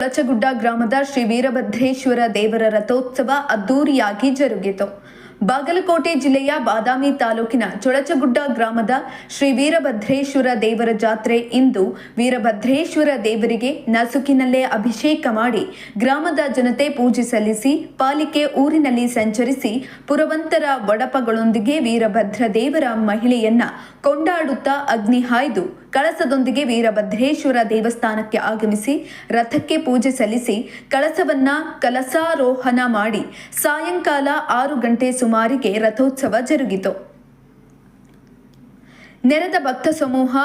ಕೊಳಚಗುಡ್ಡ ಗ್ರಾಮದ ಶ್ರೀ ವೀರಭದ್ರೇಶ್ವರ ದೇವರ ರಥೋತ್ಸವ ಅದ್ದೂರಿಯಾಗಿ ಜರುಗಿತು. ಬಾಗಲಕೋಟೆ ಜಿಲ್ಲೆಯ ಬಾದಾಮಿ ತಾಲೂಕಿನ ಚೊಳಚಗುಡ್ಡ ಗ್ರಾಮದ ಶ್ರೀ ವೀರಭದ್ರೇಶ್ವರ ದೇವರ ಜಾತ್ರೆ ಇಂದು ವೀರಭದ್ರೇಶ್ವರ ದೇವರಿಗೆ ನಸುಕಿನಲ್ಲೇ ಅಭಿಷೇಕ ಮಾಡಿ ಗ್ರಾಮದ ಜನತೆ ಪೂಜೆ ಸಲ್ಲಿಸಿ ಪಾಲಿಕೆ ಊರಿನಲ್ಲಿ ಸಂಚರಿಸಿ ಪುರವಂತರ ಒಡಪಗಳೊಂದಿಗೆ ವೀರಭದ್ರ ದೇವರ ಮಹಿಳೆಯನ್ನ ಕೊಂಡಾಡುತ್ತಾ ಅಗ್ನಿ ಹಾಯ್ದು ಕಳಸದೊಂದಿಗೆ ವೀರಭದ್ರೇಶ್ವರ ದೇವಸ್ಥಾನಕ್ಕೆ ಆಗಮಿಸಿ ರಥಕ್ಕೆ ಪೂಜೆ ಸಲ್ಲಿಸಿ ಕಳಸವನ್ನ ಕಲಸಾರೋಹಣ ಮಾಡಿ ಸಾಯಂಕಾಲ 6 ಗಂಟೆ ಸುಮಾರಿಗೆ ರಥೋತ್ಸವ ಜರುಗಿತು. ನೆರೆದ ಭಕ್ತ ಸಮೂಹ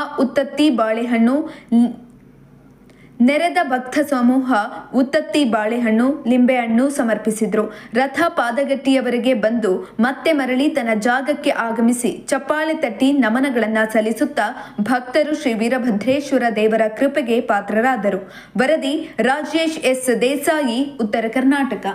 ಉತ್ತತ್ತಿ ಬಾಳೆಹಣ್ಣು ಲಿಂಬೆಹಣ್ಣು ಸಮರ್ಪಿಸಿದ್ರು. ರಥ ಪಾದಗಟ್ಟಿಯವರೆಗೆ ಬಂದು ಮತ್ತೆ ಮರಳಿ ತನ್ನ ಜಾಗಕ್ಕೆ ಆಗಮಿಸಿ ಚಪ್ಪಾಳೆ ತಟ್ಟಿ ನಮನಗಳನ್ನ ಸಲ್ಲಿಸುತ್ತಾ ಭಕ್ತರು ಶ್ರೀ ವೀರಭದ್ರೇಶ್ವರ ದೇವರ ಕೃಪೆಗೆ ಪಾತ್ರರಾದರು. ವರದಿ ರಾಜೇಶ್ ಎಸ್ ದೇಸಾಯಿ, ಉತ್ತರ ಕರ್ನಾಟಕ.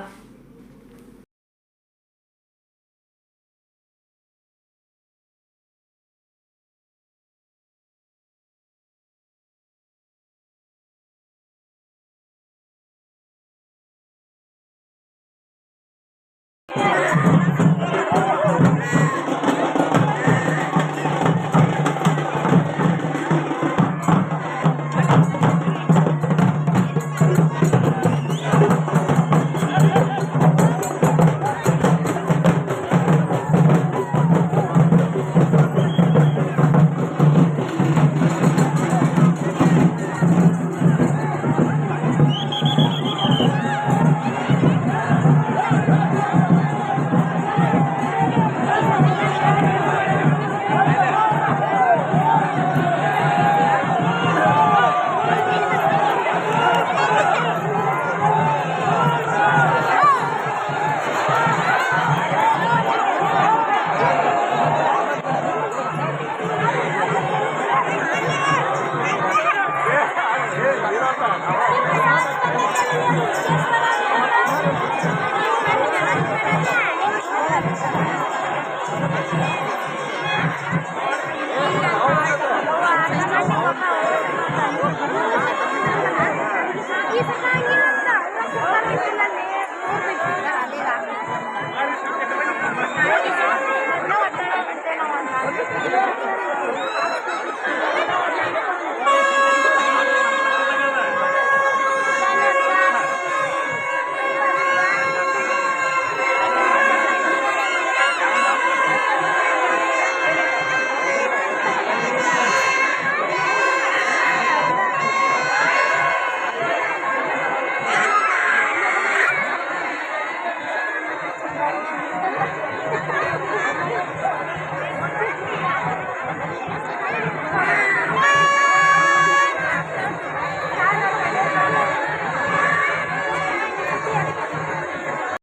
Isa